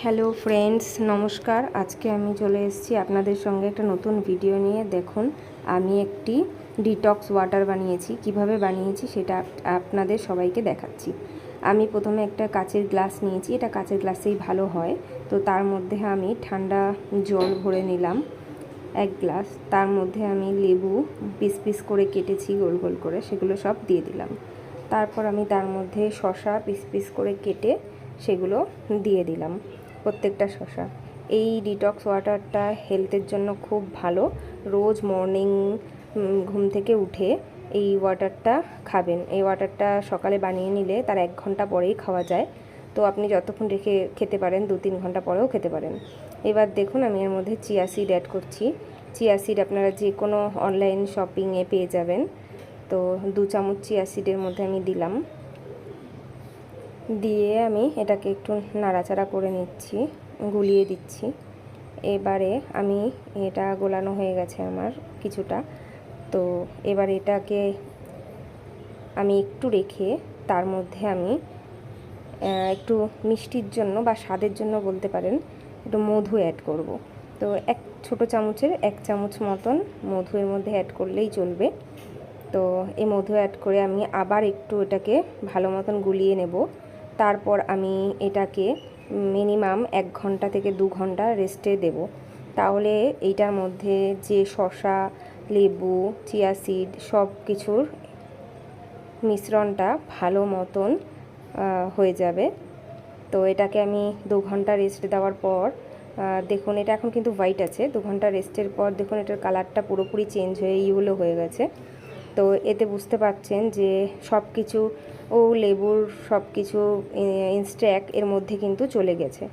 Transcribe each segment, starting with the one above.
Hello friends, নমস্কার। আজকে আমি চলে এসেছি আপনাদের সঙ্গে একটা নতুন ভিডিও নিয়ে। দেখুন, আমি একটি ডিটক্স ওয়াটার বানিয়েছি। কিভাবে বানিয়েছি সেটা আপনাদের সবাইকে দেখাচ্ছি। আমি প্রথমে একটা কাচের গ্লাস নিয়েছি, এটা কাচের গ্লাসেই ভালো হয়। তো তার মধ্যে আমি ঠান্ডা জল ভরে নিলাম 1 গ্লাস। তার মধ্যে আমি লেবু পিস পিস করে কেটেছি গোল গোল করে, সেগুলো সব দিয়ে দিলাম। তারপর আমি তার মধ্যে শসা পিস পিস করে কেটে সেগুলো দিয়ে দিলাম, প্রত্যেকটা শসা। এই ডিটক্স ওয়াটারটা হেলথের জন্য খুব ভালো। রোজ মর্নিং ঘুম থেকে উঠে এই ওয়াটারটা খাবেন। এই ওয়াটারটা সকালে বানিয়ে নিলে তার 1 ঘন্টা পরেই খাওয়া যায়। তো আপনি যতক্ষণ রেখে খেতে পারেন, 2-3 ঘন্টা পরেও খেতে পারেন। এবার দেখুন, আমি এর মধ্যে চিয়া সিড অ্যাড করছি। চিয়া সিড আপনারা যে কোনো অনলাইন শপিংয়ে পেয়ে যাবেন। তো 2 চামচ চিয়া সিডের মধ্যে আমি দিলাম, দিয়ে আমি এটাকে একটু নাড়াচাড়া করে নিচ্ছি, গুলিয়ে দিচ্ছি। এবারে আমি এটা গোলানো হয়ে গেছে আমার কিছুটা। তো এবার এটাকে আমি একটু রেখে তার মধ্যে আমি একটু মিষ্টির জন্য বা স্বাদের জন্য বলতে পারেন, একটু মধু অ্যাড করব। তো এক ছোটো চামচের 1 চামচ মতন মধু এর মধ্যে অ্যাড করলেই চলবে। তো এই মধু অ্যাড করে আমি আবার একটু এটাকে ভালো মতন গুলিয়ে নেব। তারপর আমি এটাকে মিনিমাম 1 ঘন্টা থেকে 2 ঘন্টা রেস্টে দেব। তাহলে এইটার মধ্যে যে শসা, লেবু, চিয়া সিড সব কিছুর মিশ্রণটা ভালো মতন হয়ে যাবে। তো এটাকে আমি 2 ঘন্টা রেস্ট দেওয়ার পর দেখুন, এটা এখন কিন্তু হোয়াইট আছে। 2 ঘন্টা রেস্টের পর দেখুন এটার কালারটা পুরোপুরি চেঞ্জ হয়ে ইয়েলো হয়ে গেছে। তো এতে বুঝতে পারছেন যে সব কিছু লেবুর সব কিছু এক্সট্রাক্ট এর মধ্যে কিন্তু চলে গেছে।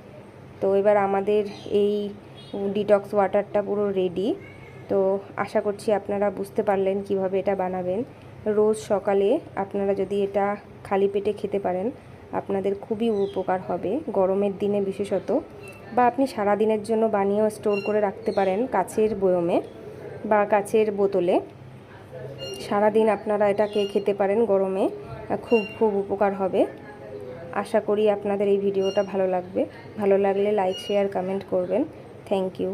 তো এবার আমাদের এই ডিটক্স ওয়াটারটা পুরো রেডি। তো আশা করছি আপনারা বুঝতে পারলেন কিভাবে এটা বানাবেন। রোজ সকালে আপনারা যদি এটা খালি পেটে খেতে পারেন, আপনাদের খুবই উপকার হবে, গরমের দিনে বিশেষত। বা আপনি সারা দিনের জন্য বানিয়েও স্টোর করে রাখতে পারেন কাচের বয়মে বা কাচের বোতলে। সারাদিন আপনারা এটাকে খেতে পারেন গরমে, খুব খুব উপকার হবে। আশা করি আপনাদের এই ভিডিওটা ভালো লাগবে। ভালো লাগলে লাইক, শেয়ার, কমেন্ট করবেন। Thank you.